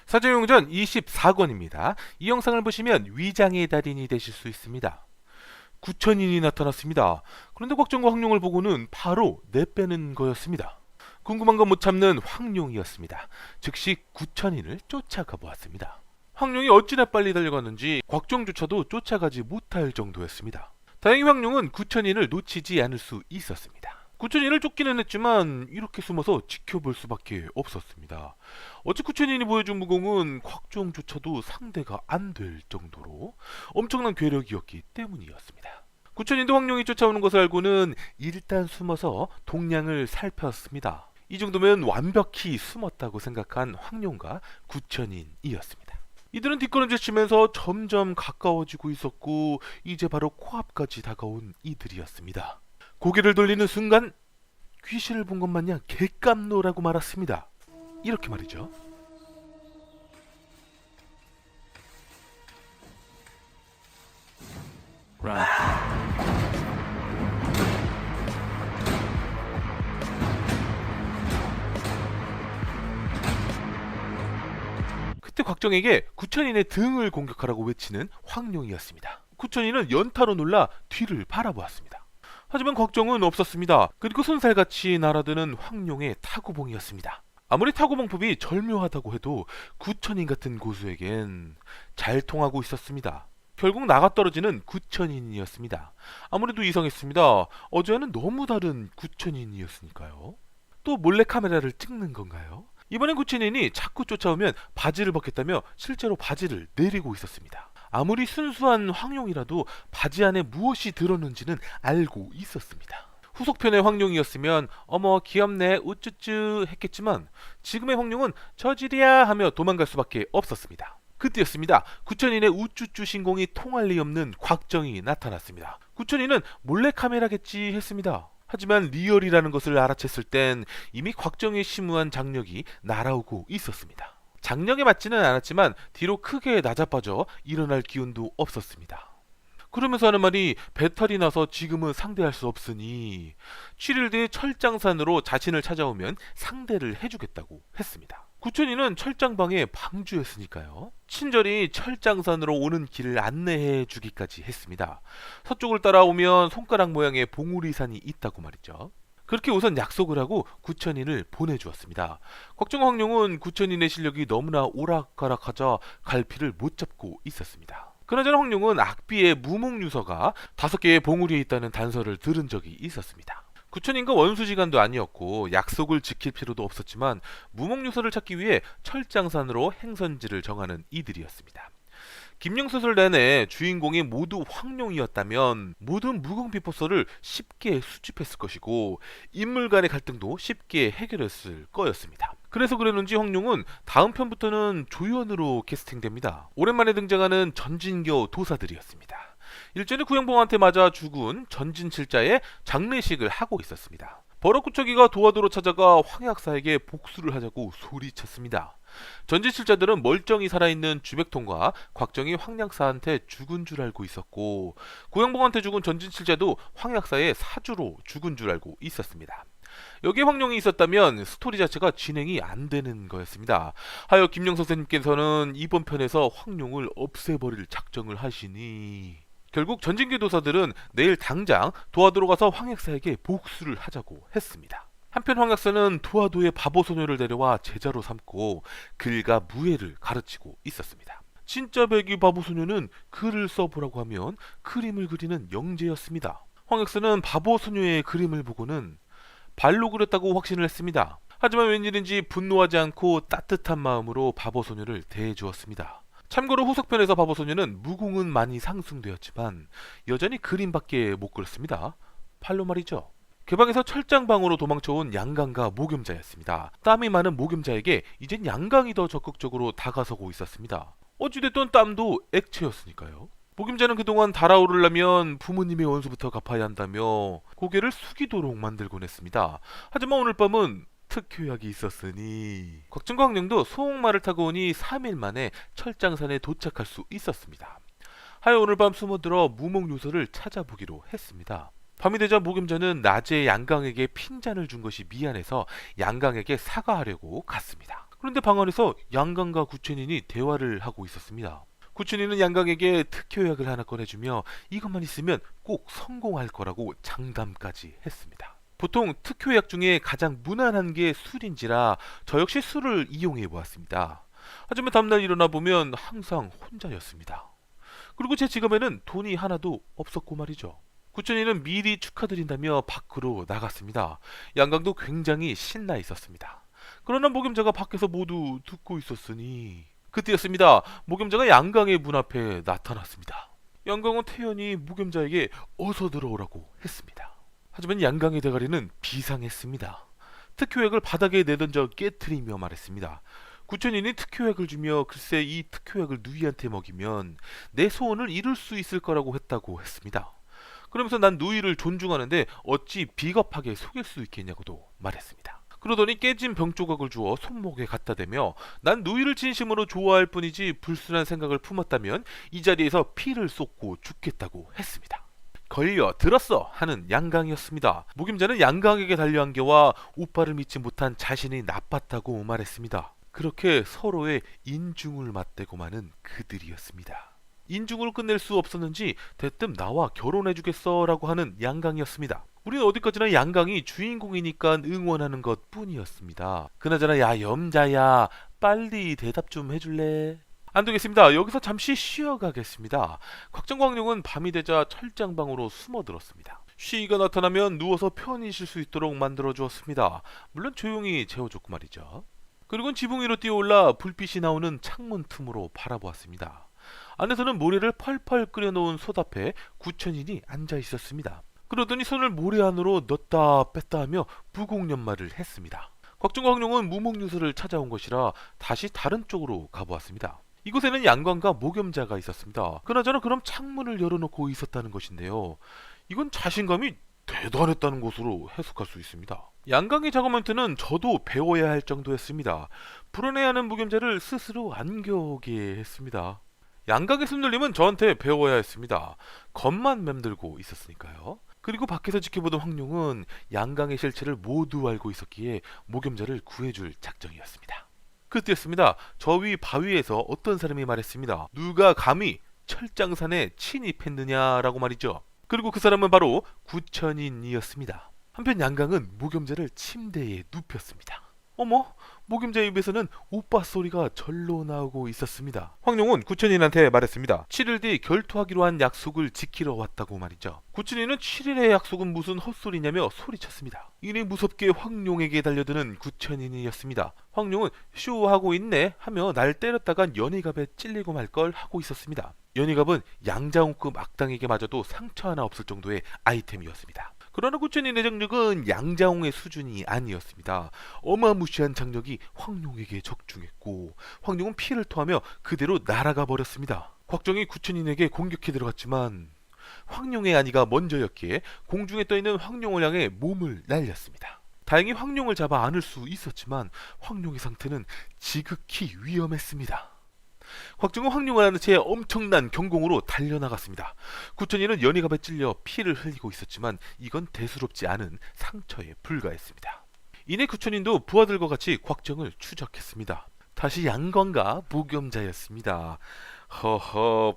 사제용전 24권입니다. 이 영상을 보시면 위장의 달인이 되실 수 있습니다. 구천인이 나타났습니다. 그런데 곽정과 황룡을 보고는 바로 내빼는 거였습니다. 궁금한 건 못 참는 황룡이었습니다. 즉시 구천인을 쫓아가 보았습니다. 황룡이 어찌나 빨리 달려갔는지 곽정조차도 쫓아가지 못할 정도였습니다. 다행히 황룡은 구천인을 놓치지 않을 수 있었습니다. 구천인을 쫓기는 했지만 이렇게 숨어서 지켜볼 수밖에 없었습니다. 어찌 구천인이 보여준 무공은 곽종조차도 상대가 안 될 정도로 엄청난 괴력이었기 때문이었습니다. 구천인도 황룡이 쫓아오는 것을 알고는 일단 숨어서 동량을 살폈습니다. 이 정도면 완벽히 숨었다고 생각한 황룡과 구천인이었습니다. 이들은 뒷걸음질 치면서 점점 가까워지고 있었고 이제 바로 코앞까지 다가온 이들이었습니다. 고개를 돌리는 순간 귀신을 본 것 마냥 개깜놀하고 말았습니다. 이렇게 말이죠. 그때 곽정에게 구천인의 등을 공격하라고 외치는 황룡이었습니다. 구천인은 연타로 놀라 뒤를 바라보았습니다. 하지만 곽정은 없었습니다. 그리고 손살같이 날아드는 황룡의 타구봉이었습니다. 아무리 타구봉법이 절묘하다고 해도 구천인 같은 고수에겐 잘 통하고 있었습니다. 결국 나가떨어지는 구천인이었습니다. 아무래도 이상했습니다. 어제와는 너무 다른 구천인이었으니까요. 또 몰래카메라를 찍는 건가요? 이번엔 구천인이 자꾸 쫓아오면 바지를 벗겠다며 실제로 바지를 내리고 있었습니다. 아무리 순수한 황룡이라도 바지 안에 무엇이 들었는지는 알고 있었습니다. 후속편의 황룡이었으면 어머 귀엽네 우쭈쭈 했겠지만 지금의 황룡은 저질이야 하며 도망갈 수밖에 없었습니다. 그때였습니다. 구천인의 우쭈쭈 신공이 통할 리 없는 곽정이 나타났습니다. 구천인은 몰래카메라겠지 했습니다. 하지만 리얼이라는 것을 알아챘을 땐 이미 곽정의 심우한 장력이 날아오고 있었습니다. 장력에 맞지는 않았지만 뒤로 크게 낮아빠져 일어날 기운도 없었습니다. 그러면서 하는 말이 배탈이 나서 지금은 상대할 수 없으니 7일 뒤에 철장산으로 자신을 찾아오면 상대를 해주겠다고 했습니다. 구천이는 철장방에 방주였으니까요. 친절히 철장산으로 오는 길을 안내해 주기까지 했습니다. 서쪽을 따라오면 손가락 모양의 봉우리산이 있다고 말이죠. 그렇게 우선 약속을 하고 구천인을 보내주었습니다. 곽정 황룡은 구천인의 실력이 너무나 오락가락하자 갈피를 못 잡고 있었습니다. 그나저나 황룡은 악비의 무목유서가 5개의 봉우리에 있다는 단서를 들은 적이 있었습니다. 구천인과 원수지간도 아니었고 약속을 지킬 필요도 없었지만 무목유서를 찾기 위해 철장산으로 행선지를 정하는 이들이었습니다. 김영소설 내내 주인공이 모두 황룡이었다면 모든 무공비포서를 쉽게 수집했을 것이고 인물 간의 갈등도 쉽게 해결했을 거였습니다. 그래서 그랬는지 황룡은 다음 편부터는 조연으로 캐스팅됩니다. 오랜만에 등장하는 전진교 도사들이었습니다. 일전에 구영봉한테 맞아 죽은 전진칠자의 장례식을 하고 있었습니다. 버럭구척이가 도화도로 찾아가 황약사에게 복수를 하자고 소리쳤습니다. 전진칠자들은 멀쩡히 살아있는 주백통과 곽정이 황약사한테 죽은 줄 알고 있었고 구영봉한테 죽은 전진칠자도 황약사의 사주로 죽은 줄 알고 있었습니다. 여기에 황룡이 있었다면 스토리 자체가 진행이 안 되는 거였습니다. 하여 김영 선생님께서는 이번 편에서 황룡을 없애버릴 작정을 하시니 결국 전진기 도사들은 내일 당장 도화도로 가서 황약사에게 복수를 하자고 했습니다. 한편 황약사는 도화도의 바보소녀를 데려와 제자로 삼고 글과 무예를 가르치고 있었습니다. 진짜 백이 바보소녀는 글을 써보라고 하면 그림을 그리는 영재였습니다. 황약사는 바보소녀의 그림을 보고는 발로 그렸다고 확신을 했습니다. 하지만 웬일인지 분노하지 않고 따뜻한 마음으로 바보소녀를 대해주었습니다. 참고로 후속편에서 바보소녀는 무공은 많이 상승되었지만 여전히 그림밖에 못 그렸습니다. 팔로 말이죠. 개방에서 철장방으로 도망쳐온 양강과 모겸자였습니다. 땀이 많은 모겸자에게 이젠 양강이 더 적극적으로 다가서고 있었습니다. 어찌됐든 땀도 액체였으니까요. 모겸자는 그동안 달아오르려면 부모님의 원수부터 갚아야 한다며 고개를 숙이도록 만들곤 했습니다. 하지만 오늘 밤은 특효약이 있었으니 곽정과 황룡도 소옥마를 타고 오니 3일 만에 철장산에 도착할 수 있었습니다. 하여 오늘 밤 숨어들어 무목요소를 찾아보기로 했습니다. 밤이 되자 모겸자는 낮에 양강에게 핀잔을 준 것이 미안해서 양강에게 사과하려고 갔습니다. 그런데 방 안에서 양강과 구천인이 대화를 하고 있었습니다. 구천이는 양강에게 특효약을 하나 꺼내주며 이것만 있으면 꼭 성공할 거라고 장담까지 했습니다. 보통 특효약 중에 가장 무난한 게 술인지라 저 역시 술을 이용해 보았습니다. 하지만 다음날 일어나 보면 항상 혼자였습니다. 그리고 제 지갑에는 돈이 하나도 없었고 말이죠. 구천이는 미리 축하드린다며 밖으로 나갔습니다. 양강도 굉장히 신나 있었습니다. 그러나 목염자가 밖에서 모두 듣고 있었으니 그때였습니다. 목염자가 양강의 문 앞에 나타났습니다. 양강은 태연히 목염자에게 어서 들어오라고 했습니다. 하지만 양강의 대가리는 비상했습니다. 특효약을 바닥에 내던져 깨트리며 말했습니다. 구천인이 특효약을 주며 글쎄 이 특효약을 누이한테 먹이면 내 소원을 이룰 수 있을 거라고 했다고 했습니다. 그러면서 난 누이를 존중하는데 어찌 비겁하게 속일 수 있겠냐고도 말했습니다. 그러더니 깨진 병 조각을 주어 손목에 갖다 대며 난 누이를 진심으로 좋아할 뿐이지 불순한 생각을 품었다면 이 자리에서 피를 쏟고 죽겠다고 했습니다. 걸려 들었어 하는 양강이었습니다. 목임자는 양강에게 달려한 게와 오빠를 믿지 못한 자신이 나빴다고 말했습니다. 그렇게 서로의 인중을 맞대고 마는 그들이었습니다. 인중으로 끝낼 수 없었는지 대뜸 나와 결혼해주겠어 라고 하는 양강이었습니다. 우리는 어디까지나 양강이 주인공이니까 응원하는 것 뿐이었습니다. 그나저나 야 염자야 빨리 대답 좀 해줄래? 안 되겠습니다. 여기서 잠시 쉬어가겠습니다. 곽정과 황룡은 밤이 되자 철장방으로 숨어들었습니다. 쉬이가 나타나면 누워서 편히 쉴 수 있도록 만들어주었습니다. 물론 조용히 재워줬고 말이죠. 그리고는 지붕 위로 뛰어올라 불빛이 나오는 창문 틈으로 바라보았습니다. 안에서는 모래를 펄펄 끓여놓은 솥 앞에 구천인이 앉아 있었습니다. 그러더니 손을 모래 안으로 넣었다 뺐다 하며 부공연말을 했습니다. 곽정과 황룡은 무목유서를 찾아온 것이라 다시 다른 쪽으로 가보았습니다. 이곳에는 양광과 목염자가 있었습니다. 그나저나 그럼 창문을 열어놓고 있었다는 것인데요. 이건 자신감이 대단했다는 것으로 해석할 수 있습니다. 양강의 작업 멘트는 저도 배워야 할 정도였습니다. 불어내야 하는 목염자를 스스로 안겨오게 했습니다. 양강의 숨놀림은 저한테 배워야 했습니다. 겉만 맴들고 있었으니까요. 그리고 밖에서 지켜보던 황룡은 양강의 실체를 모두 알고 있었기에 목염자를 구해줄 작정이었습니다. 그때였습니다. 저 위 바위에서 어떤 사람이 말했습니다. 누가 감히 철장산에 침입했느냐라고 말이죠. 그리고 그 사람은 바로 구천인이었습니다. 한편 양강은 목염자를 침대에 눕혔습니다. 어머, 목염자의 입에서는 오빠 소리가 절로 나오고 있었습니다. 황룡은 구천인한테 말했습니다. 7일 뒤 결투하기로 한 약속을 지키러 왔다고 말이죠. 구천인은 7일의 약속은 무슨 헛소리냐며 소리쳤습니다. 이내 무섭게 황룡에게 달려드는 구천인이었습니다. 황룡은 쇼하고 있네 하며 날 때렸다간 연희갑에 찔리고 말걸 하고 있었습니다. 연희갑은 양자홍급 악당에게 맞아도 상처 하나 없을 정도의 아이템이었습니다. 그러나 구천인의 장력은 양자홍의 수준이 아니었습니다. 어마무시한 장력이 황룡에게 적중했고 황룡은 피를 토하며 그대로 날아가 버렸습니다. 곽정이 구천인에게 공격해 들어갔지만 황룡의 아니가 먼저였기에 공중에 떠있는 황룡을 향해 몸을 날렸습니다. 다행히 황룡을 잡아 안을 수 있었지만 황룡의 상태는 지극히 위험했습니다. 곽정은 황룡을 안은 채 엄청난 경공으로 달려나갔습니다. 구천이는 연희갑에 찔려 피를 흘리고 있었지만 이건 대수롭지 않은 상처에 불과했습니다. 이내 구천인도 부하들과 같이 곽정을 추적했습니다. 다시 양광과 목염자였습니다. 허허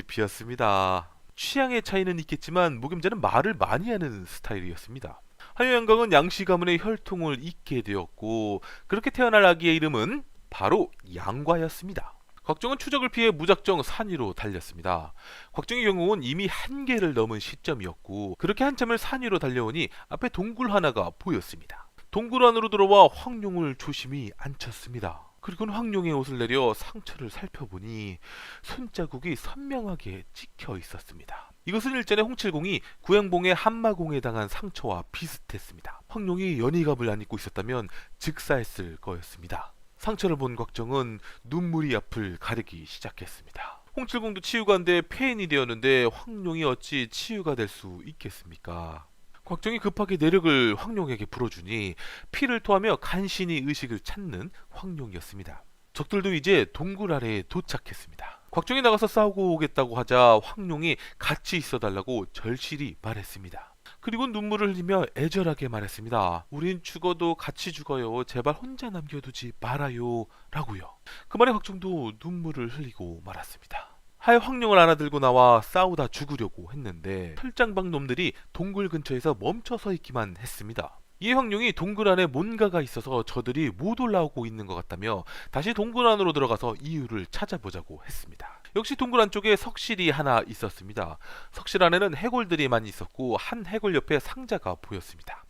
보시다시피였습니다. 취향의 차이는 있겠지만 목염자는 말을 많이 하는 스타일이었습니다. 하여 양광은 양씨 가문의 혈통을 잇게 되었고 그렇게 태어날 아기의 이름은 바로 양과였습니다. 곽정은 추적을 피해 무작정 산 위로 달렸습니다. 곽정의 경우는 이미 한계를 넘은 시점이었고 그렇게 한참을 산 위로 달려오니 앞에 동굴 하나가 보였습니다. 동굴 안으로 들어와 황룡을 조심히 앉혔습니다. 그리고는 황룡의 옷을 내려 상처를 살펴보니 손자국이 선명하게 찍혀 있었습니다. 이것은 일전에 홍칠공이 구양봉의 한마공에 당한 상처와 비슷했습니다. 황룡이 연희갑을 안 입고 있었다면 즉사했을 거였습니다. 상처를 본 곽정은 눈물이 앞을 가리기 시작했습니다. 홍칠공도 치유가 안 돼 폐인이 되었는데 황룡이 어찌 치유가 될 수 있겠습니까? 곽정이 급하게 내력을 황룡에게 불어주니 피를 토하며 간신히 의식을 찾는 황룡이었습니다. 적들도 이제 동굴 아래에 도착했습니다. 곽정이 나가서 싸우고 오겠다고 하자 황룡이 같이 있어달라고 절실히 말했습니다. 그리고 눈물을 흘리며 애절하게 말했습니다. 우린 죽어도 같이 죽어요. 제발 혼자 남겨두지 말아요. 라고요. 그 말에 곽정도 눈물을 흘리고 말았습니다. 하여 황룡을 안아들고 나와 싸우다 죽으려고 했는데 철장방 놈들이 동굴 근처에서 멈춰 서 있기만 했습니다. 이에 황룡이 동굴 안에 뭔가가 있어서 저들이 못 올라오고 있는 것 같다며 다시 동굴 안으로 들어가서 이유를 찾아보자고 했습니다. 역시 동굴 안쪽에 석실이 하나 있었습니다. 석실 안에는 해골들이 많이 있었고 한 해골 옆에 상자가 보였습니다.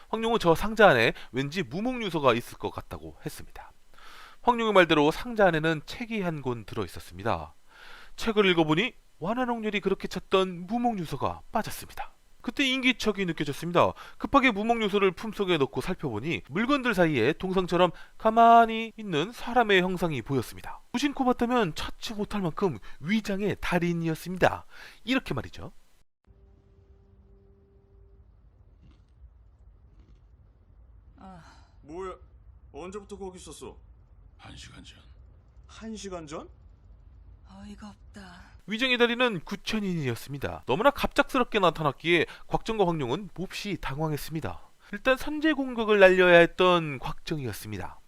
황룡은 저 상자 안에 왠지 무목유서가 있을 것 같다고 했습니다. 황룡의 말대로 상자 안에는 책이 한 권 들어있었습니다. 책을 읽어보니 완화옥렬이 그렇게 찾던 무목유서가 빠졌습니다. 그때 인기척이 느껴졌습니다. 급하게 무목유서를 품속에 넣고 살펴보니 물건들 사이에 동상처럼 가만히 있는 사람의 형상이 보였습니다. 무심코 봤다면 찾지 못할 만큼 위장의 달인이었습니다. 이렇게 말이죠. 뭐야? 언제부터 거기 있었어? 1시간 전. 1시간 전? 어이가 없다. 위장의 달인은 구천인이었습니다. 너무나 갑작스럽게 나타났기에 곽정과 황룡은 몹시 당황했습니다. 일단 선제 공격을 날려야 했던 곽정이었습니다.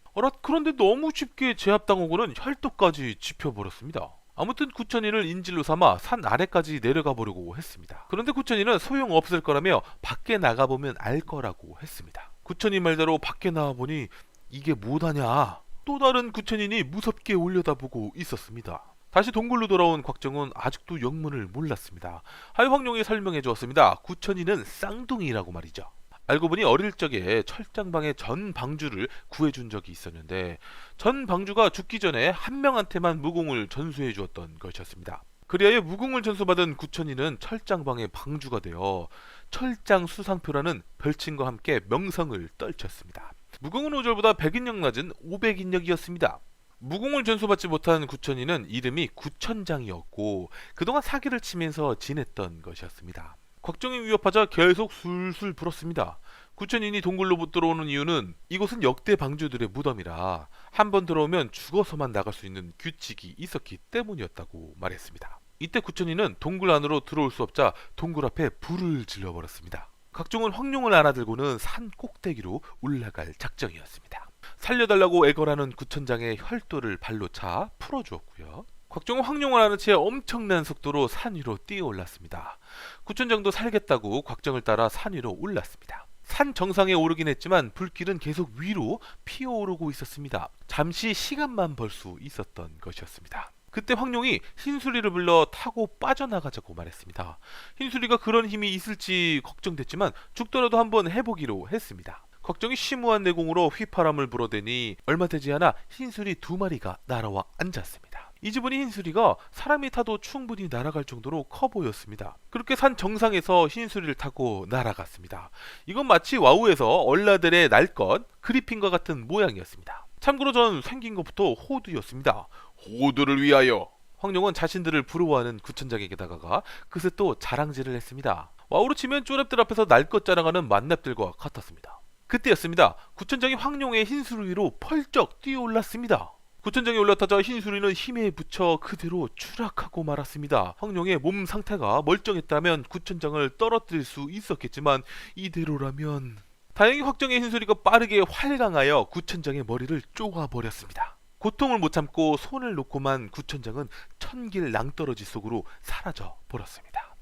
그런데 너무 쉽게 제압당하고는 혈도까지 짚혀버렸습니다. 아무튼 구천인을 인질로 삼아 산 아래까지 내려가 보려고 했습니다. 그런데 구천인은 소용없을 거라며 밖에 나가보면 알 거라고 했습니다. 구천인 말대로 밖에 나와보니 이게 뭐하냐? 또 다른 구천인이 무섭게 올려다보고 있었습니다. 다시 동굴로 돌아온 곽정은 아직도 영문을 몰랐습니다. 하여 황룡이 설명해 주었습니다. 구천인은 쌍둥이라고 말이죠. 알고 보니 어릴 적에 철장방의 전 방주를 구해준 적이 있었는데 전 방주가 죽기 전에 한 명한테만 무공을 전수해 주었던 것이었습니다. 그리하여 무공을 전수받은 구천인은 철장방의 방주가 되어 철장수상표라는 별칭과 함께 명성을 떨쳤습니다. 무공은 5절보다 100인력 낮은 500인력이었습니다. 무공을 전수받지 못한 구천인은 이름이 구천장이었고 그동안 사기를 치면서 지냈던 것이었습니다. 곽정이 위협하자 계속 술술 불었습니다. 구천인이 동굴로 못 들어오는 이유는 이곳은 역대 방주들의 무덤이라 한 번 들어오면 죽어서만 나갈 수 있는 규칙이 있었기 때문이었다고 말했습니다. 이때 구천인은 동굴 안으로 들어올 수 없자 동굴 앞에 불을 질러버렸습니다. 곽정은 황룡을 안아들고는 산 꼭대기로 올라갈 작정이었습니다. 살려달라고 애걸하는 구천장의 혈도를 발로 차 풀어주었고요. 곽정은 황룡을 안은 채 엄청난 속도로 산 위로 뛰어올랐습니다. 구천장도 살겠다고 곽정을 따라 산 위로 올랐습니다. 산 정상에 오르긴 했지만 불길은 계속 위로 피어오르고 있었습니다. 잠시 시간만 벌 수 있었던 것이었습니다. 그때 황룡이 흰수리를 불러 타고 빠져나가자고 말했습니다. 흰수리가 그런 힘이 있을지 걱정됐지만 죽더라도 한번 해보기로 했습니다. 곽정이 심오한 내공으로 휘파람을 불어대니 얼마 되지 않아 흰수리 2마리가 날아와 앉았습니다. 이제 보니 흰수리가 사람이 타도 충분히 날아갈 정도로 커 보였습니다. 그렇게 산 정상에서 흰수리를 타고 날아갔습니다. 이건 마치 와우에서 얼라들의 날 것 그리핀과 같은 모양이었습니다. 참고로 전 생긴 것부터 호두였습니다. 호두를 위하여! 황룡은 자신들을 부러워하는 구천장에게 다가가 그새 또 자랑질을 했습니다. 와우로 치면 쪼랩들 앞에서 날 것 자랑하는 만렙들과 같았습니다. 그때였습니다. 구천장이 황룡의 흰수리 위로 펄쩍 뛰어올랐습니다. 구천장이 올라타자 흰수리는 힘에 부쳐 그대로 추락하고 말았습니다. 황룡의 몸 상태가 멀쩡했다면 구천장을 떨어뜨릴 수 있었겠지만 이대로라면... 다행히 곽정의 흰수리가 빠르게 활강하여 구천장의 머리를 쪼아버렸습니다. 고통을 못 참고 손을 놓고만 구천장은 천길 낭떠러지 속으로 사라져 버렸습니다.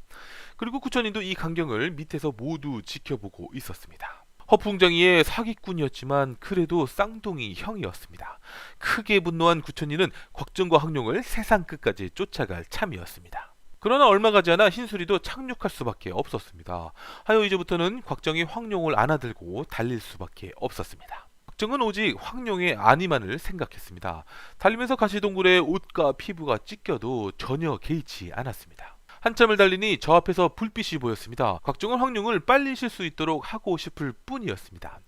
그리고 구천인도 이 광경을 밑에서 모두 지켜보고 있었습니다. 허풍쟁이의 사기꾼이었지만 그래도 쌍둥이 형이었습니다. 크게 분노한 구천인은 곽정과 황룡을 세상 끝까지 쫓아갈 참이었습니다. 그러나 얼마 가지 않아 흰수리도 착륙할 수밖에 없었습니다. 하여 이제부터는 곽정이 황룡을 안아들고 달릴 수밖에 없었습니다. 곽정은 오직 황룡의 안위만을 생각했습니다. 달리면서 가시동굴에 옷과 피부가 찢겨도 전혀 개의치 않았습니다. 한참을 달리니 저 앞에서 불빛이 보였습니다. 곽정은 황룡을 빨리 실 수 있도록 하고 싶을 뿐이었습니다.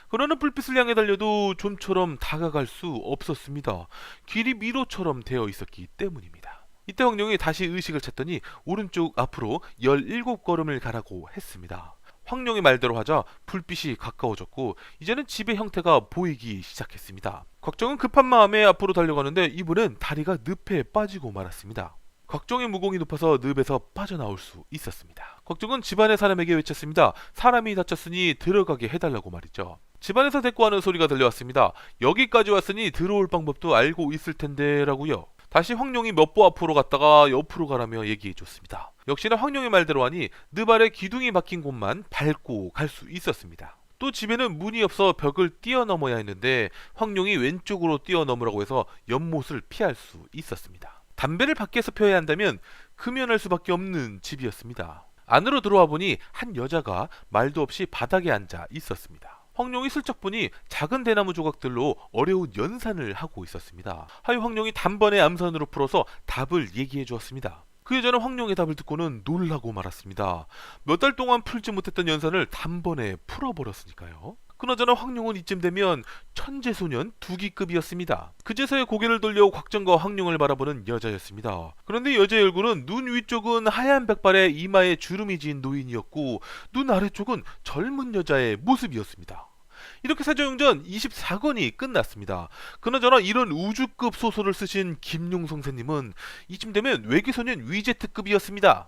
그러나 불빛을 향해 달려도 좀처럼 다가갈 수 없었습니다. 길이 미로처럼 되어 있었기 때문입니다. 이때 황룡이 다시 의식을 찾더니 오른쪽 앞으로 17걸음을 가라고 했습니다. 황룡의 말대로 하자 불빛이 가까워졌고 이제는 집의 형태가 보이기 시작했습니다. 곽정은 급한 마음에 앞으로 달려가는데 이번엔 다리가 늪에 빠지고 말았습니다. 곽정의 무공이 높아서 늪에서 빠져나올 수 있었습니다. 곽정은 집안의 사람에게 외쳤습니다. 사람이 다쳤으니 들어가게 해달라고 말이죠. 집안에서 대꾸하는 소리가 들려왔습니다. 여기까지 왔으니 들어올 방법도 알고 있을 텐데 라고요. 다시 황룡이 몇 보 앞으로 갔다가 옆으로 가라며 얘기해줬습니다. 역시나 황룡의 말대로 하니 늪 아래 기둥이 박힌 곳만 밟고 갈 수 있었습니다. 또 집에는 문이 없어 벽을 뛰어넘어야 했는데 황룡이 왼쪽으로 뛰어넘으라고 해서 연못을 피할 수 있었습니다. 담배를 밖에서 펴야 한다면 금연할 수밖에 없는 집이었습니다. 안으로 들어와 보니 한 여자가 말도 없이 바닥에 앉아 있었습니다. 황룡이 슬쩍 보니 작은 대나무 조각들로 어려운 연산을 하고 있었습니다. 하여 황룡이 단번에 암산으로 풀어서 답을 얘기해 주었습니다. 그 여자는 황룡의 답을 듣고는 놀라고 말았습니다. 몇 달 동안 풀지 못했던 연산을 단번에 풀어버렸으니까요. 그나저나 황룡은 이쯤 되면 천재소년 2기급이었습니다. 그제서야 고개를 돌려 곽정과 황룡을 바라보는 여자였습니다. 그런데 여자의 얼굴은 눈 위쪽은 하얀 백발에 이마에 주름이 진 노인이었고 눈 아래쪽은 젊은 여자의 모습이었습니다. 이렇게 사조용전 24권이 끝났습니다. 그나저나 이런 우주급 소설을 쓰신 김용 선생님은 이쯤 되면 외계소년 위제트급이었습니다.